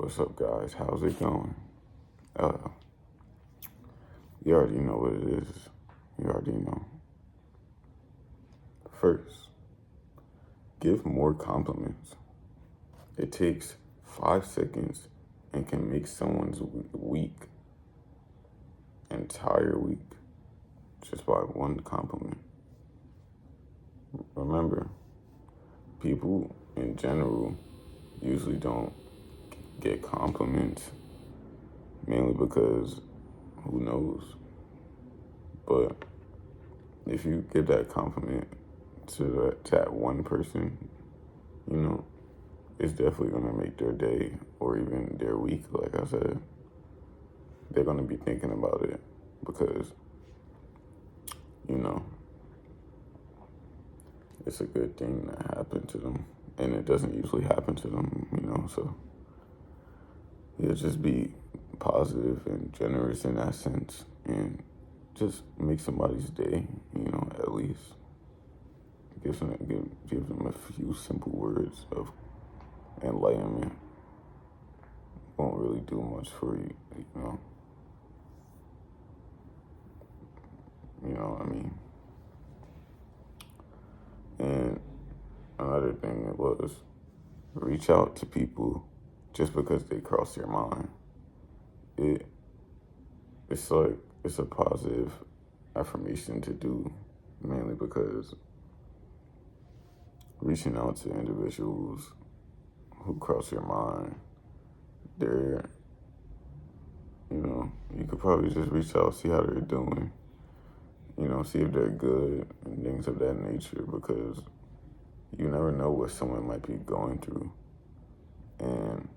What's up, guys? How's it going? Uh, you already know what it is. You already know. First, give more compliments. It takes 5 seconds and can make someone's week, entire week, just by one compliment. Remember, people in general usually don't get compliments, mainly because who knows? But if you give that compliment to that one person, it's definitely going to make their day or even their week. Like I said, they're going to be thinking about it because, it's a good thing that happened to them. And it doesn't usually happen to them, so just be positive and generous in that sense and just make somebody's day, at least. Give them a few simple words of enlightenment. Won't really do much for you, You know what I mean? And another thing was reach out to people just because they cross your mind. It's a positive affirmation to do, mainly because reaching out to individuals who cross your mind, they're, you could probably just reach out, see how they're doing, see if they're good and things of that nature, because you never know what someone might be going through. And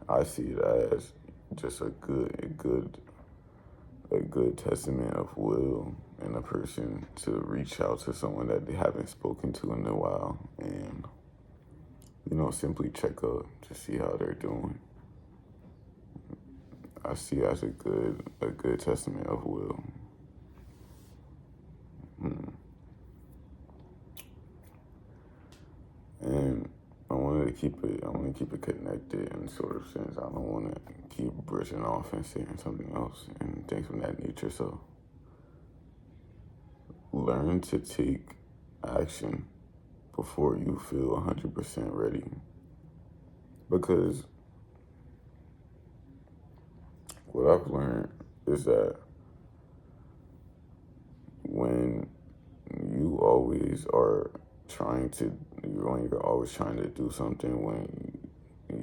I see it as just a good testament of will in a person to reach out to someone that they haven't spoken to in a while and, simply check up to see how they're doing. I see it as a good testament of will. And I want to keep it connected in sort of sense. I don't want to keep brushing off and saying something else and things of that nature. So learn to take action before you feel 100% ready. Because what I've learned is that when you're always trying to do something when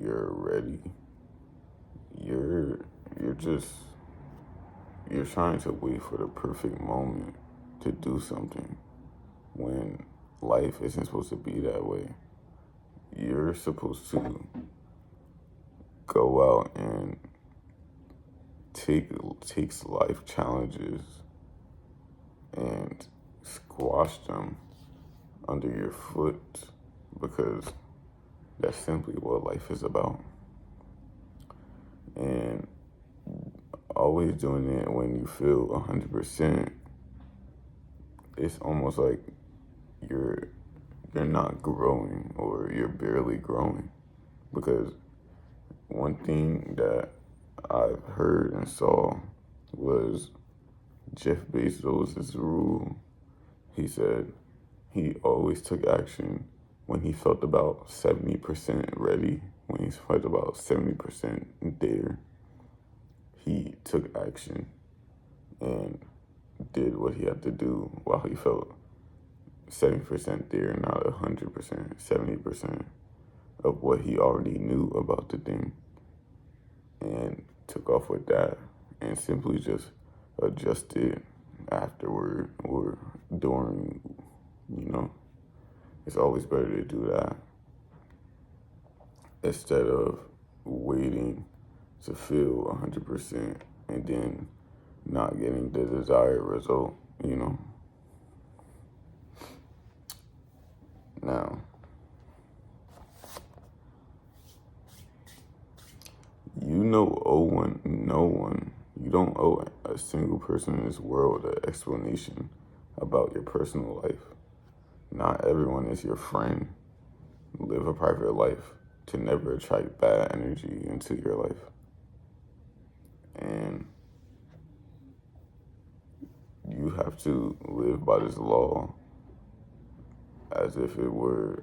you're ready, you're trying to wait for the perfect moment to do something when life isn't supposed to be that way. You're supposed to go out and take life challenges and squash them under your foot, because that's simply what life is about. And always doing it when you feel 100%, it's almost like you're not growing, or you're barely growing. Because one thing that I've heard and saw was Jeff Bezos' rule. He said he always took action when he felt about 70% ready. When he felt about 70% there, he took action and did what he had to do while he felt 70% there, not 100%, 70% of what he already knew about the thing, and took off with that and simply just adjusted afterward or during, It's always better to do that instead of waiting to feel 100% and then not getting the desired result, Now, you don't owe a single person in this world an explanation about your personal life. Not everyone is your friend. Live a private life. to never attract bad energy into your life. And you have to live by this law as if it were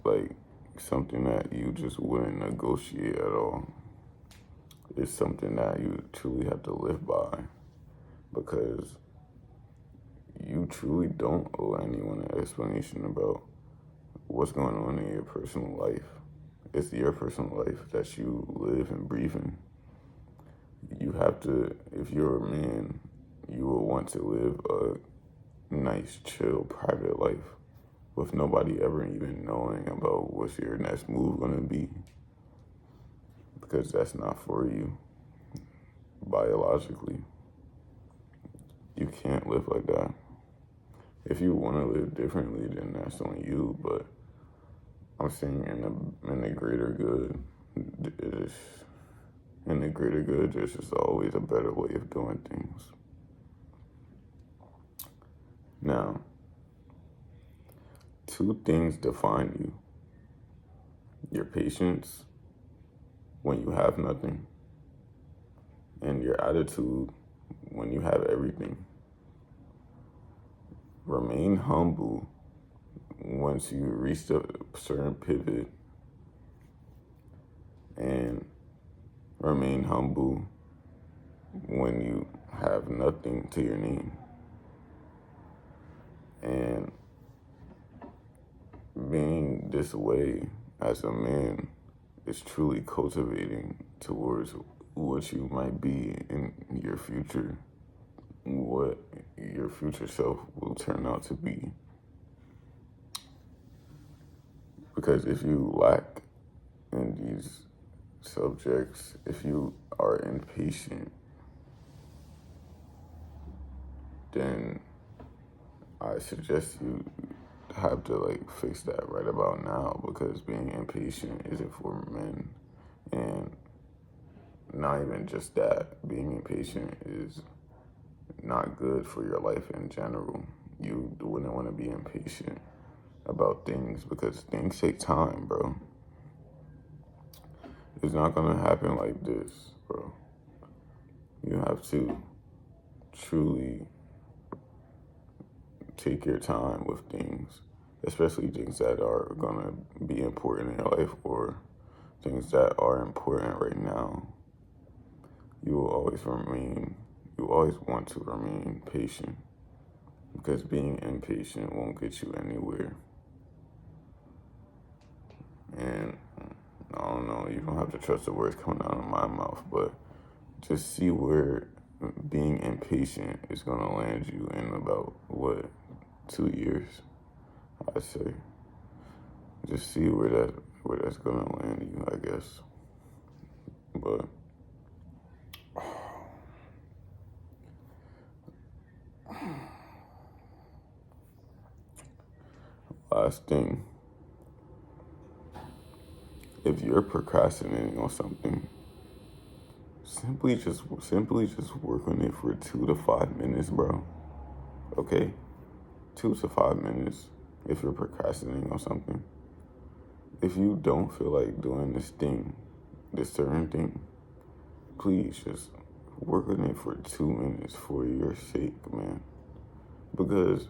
like something that you just wouldn't negotiate at all. It's something that you truly have to live by, because you truly don't owe anyone an explanation about what's going on in your personal life. It's your personal life that you live and breathe in. You have to, if you're a man, you will want to live a nice, chill, private life with nobody ever even knowing about what's your next move going to be, because that's not for you biologically. You can't live like that. If you want to live differently, then that's on you, but I'm saying in the greater good, there's just always a better way of doing things. Now, 2 things define you: your patience when you have nothing, and your attitude when you have everything. Remain humble once you reach a certain pivot, and remain humble when you have nothing to your name. And being this way as a man is truly cultivating towards what you might be in your future, what your future self will turn out to be. Because if you lack in these subjects, if you are impatient, then I suggest you have to fix that right about now, because being impatient isn't for men. And not even just that, being impatient is not good for your life in general. You wouldn't want to be impatient about things, because things take time, bro. It's not gonna happen like this, bro. You have to truly take your time with things, especially things that are gonna be important in your life, or things that are important right now. You always want to remain patient, because being impatient won't get you anywhere. And I don't know, you don't have to trust the words coming out of my mouth, but just see where being impatient is going to land you in about, 2 years, I'd say. Just see where that's going to land you, I guess. But last thing, if you're procrastinating on something, simply just work on it for 2 to 5 minutes, bro. Okay? 2 to 5 minutes if you're procrastinating on something. If you don't feel like doing this certain thing, please just work on it for 2 minutes for your sake, man. Because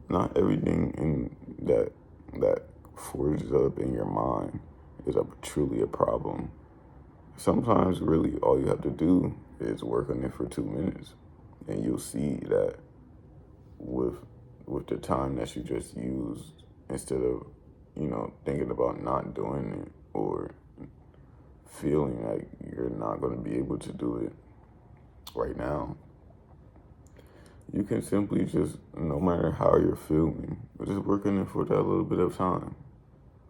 not everything in that forges up in your mind is truly a problem. Sometimes really all you have to do is work on it for 2 minutes, and you'll see that with the time that you just used, instead of thinking about not doing it or feeling like you're not going to be able to do it right now, you can simply just, no matter how you're feeling, just work on it for that little bit of time,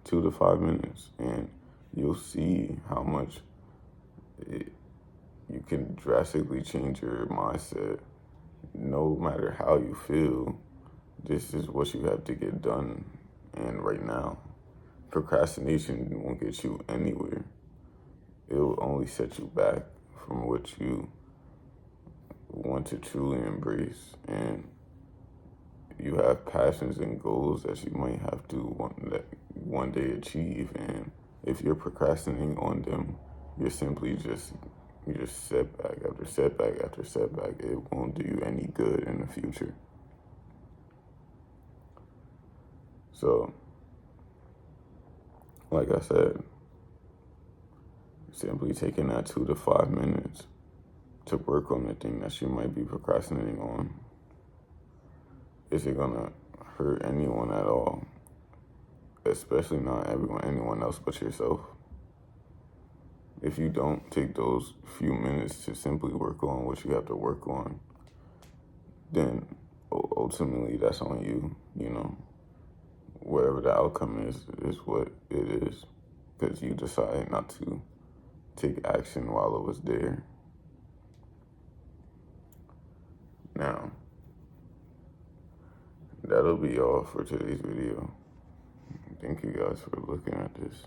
2 to 5 minutes, and you'll see how much you can drastically change your mindset. No matter how you feel, this is what you have to get done. And right now, procrastination won't get you anywhere. It will only set you back from what you want to truly embrace. And you have passions and goals that you might have to one day achieve, and if you're procrastinating on them, you're simply just setback after setback after setback. It won't do you any good in the future. So, like I said, simply taking that 2 to 5 minutes to work on the thing that you might be procrastinating on, is it gonna hurt anyone at all? Especially not anyone else but yourself. If you don't take those few minutes to simply work on what you have to work on, then ultimately that's on you. Whatever the outcome is what it is, because you decided not to take action while it was there. Now, that'll be all for today's video. Thank you guys for looking at this.